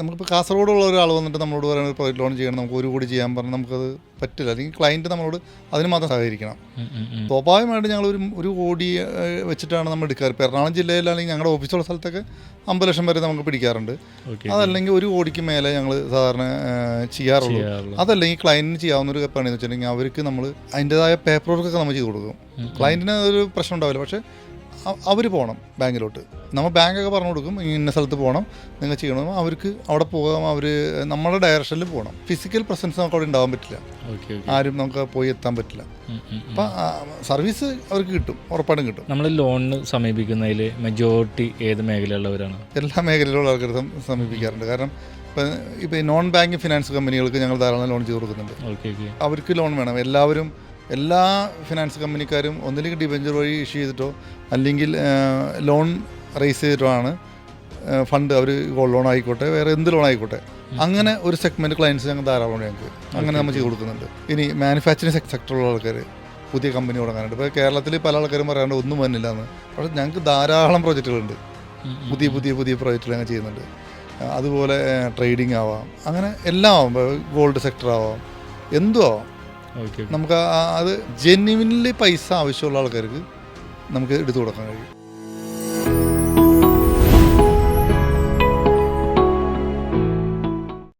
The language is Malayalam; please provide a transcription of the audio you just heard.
നമുക്കിപ്പോൾ കാസർഗോഡുള്ള ഒരാൾ വന്നിട്ട് നമ്മളോട് പറയുന്നത് പ്രൊജക്ട് ലോൺ ചെയ്യണം, നമുക്ക് 1 കോടി ചെയ്യാൻ പറഞ്ഞാൽ നമുക്കത് പറ്റില്ല. അല്ലെങ്കിൽ ക്ലയൻറ്റ് നമ്മളോട് അതിന് മാത്രം സഹകരിക്കണം. സ്വാഭാവികമായിട്ട് ഞങ്ങൾ ഒരു കോടി വെച്ചിട്ടാണ് നമ്മൾ എടുക്കാറ്. ഇപ്പോൾ എറണാകുളം ജില്ലയിലാണെങ്കിൽ ഞങ്ങളുടെ ഓഫീസുള്ള സ്ഥലത്തൊക്കെ 50 ലക്ഷം വരെ നമുക്ക് പിടിക്കാറുണ്ട്. അതല്ലെങ്കിൽ 1 കോടിക്ക് മേലെ ഞങ്ങൾ സാധാരണ ചെയ്യാറുള്ളൂ. അതല്ലെങ്കിൽ ക്ലയൻറ്റിന് ചെയ്യാവുന്നൊരു പണിയെന്ന് വെച്ചിട്ടുണ്ടെങ്കിൽ അവർക്ക് നമ്മൾ അതിൻ്റെതായ പേപ്പർ വർക്കൊക്കെ നമ്മൾ ചെയ്ത് കൊടുക്കും. ക്ലയൻറ്റിന് ഒരു പ്രശ്നം ഉണ്ടാവില്ല. പക്ഷേ അവർ പോകണം ബാങ്കിലോട്ട്. നമ്മൾ ബാങ്കൊക്കെ പറഞ്ഞു കൊടുക്കും, ഇന്ന സ്ഥലത്ത് പോകണം, നിങ്ങൾ ചെയ്യണം, അവർക്ക് അവിടെ പോകാം, അവർ നമ്മുടെ ഡയറക്ഷനിൽ പോകണം. ഫിസിക്കൽ പ്രസൻസ് നമുക്ക് അവിടെ ഉണ്ടാകാൻ പറ്റില്ല, ആരും നമുക്ക് പോയി എത്താൻ പറ്റില്ല. അപ്പം സർവീസ് അവർക്ക് കിട്ടും, ഉറപ്പായിട്ടും കിട്ടും. നമ്മൾ ലോണിന് സമീപിക്കുന്നതിൽ മെജോറിറ്റി ഏത് മേഖലയുള്ളവരാണ്? എല്ലാ മേഖലയിലുള്ള ആൾക്കാർ സമീപിക്കാറുണ്ട്. കാരണം ഇപ്പോൾ നോൺ ബാങ്കിങ് ഫിനാൻസ് കമ്പനികൾക്ക് ഞങ്ങൾ ധാരാളം ലോൺ ചെയ്ത് കൊടുക്കുന്നുണ്ട്. അവർക്ക് ലോൺ വേണം. എല്ലാ ഫിനാൻസ് കമ്പനിക്കാരും ഒന്നില്ലെങ്കിൽ ഡിബെഞ്ചർ വഴി ഇഷ്യൂ ചെയ്തിട്ടോ അല്ലെങ്കിൽ ലോൺ റേസ് ചെയ്തിട്ടോ ആണ് ഫണ്ട്, അവർ ഗോൾഡ് ലോൺ ആയിക്കോട്ടെ വേറെ എന്ത് ലോൺ ആയിക്കോട്ടെ, അങ്ങനെ ഒരു സെഗ്മെൻറ്റ് ക്ലയൻസ് ഞങ്ങൾ ധാരാളമാണ് ഞങ്ങൾക്ക് അങ്ങനെ നമ്മൾ ചെയ്ത് കൊടുക്കുന്നുണ്ട്. ഇനി മാനുഫാക്ചറിങ് സെക്ടറിലുള്ള ആൾക്കാർ പുതിയ കമ്പനി തുടങ്ങാനുണ്ട്. ഇപ്പോൾ കേരളത്തിൽ പല ആൾക്കാരും പറയാണ്ട് ഒന്നും വന്നില്ല എന്ന്. പക്ഷേ ഞങ്ങൾക്ക് ധാരാളം പ്രോജക്റ്റുകളുണ്ട്, പുതിയ പ്രോജക്റ്റുകൾ ഞങ്ങൾ ചെയ്യുന്നുണ്ട്. അതുപോലെ ട്രേഡിംഗ് ആവാം, അങ്ങനെ എല്ലാം ആവാം, ഗോൾഡ് സെക്ടർ ആവാം, എന്തും ആവാം. നമുക്ക് അത് ജെന്യുവിൻലി പൈസ ആവശ്യമുള്ള ആൾക്കാർക്ക് നമുക്ക് എടുത്തു കൊടുക്കാൻ കഴിയും.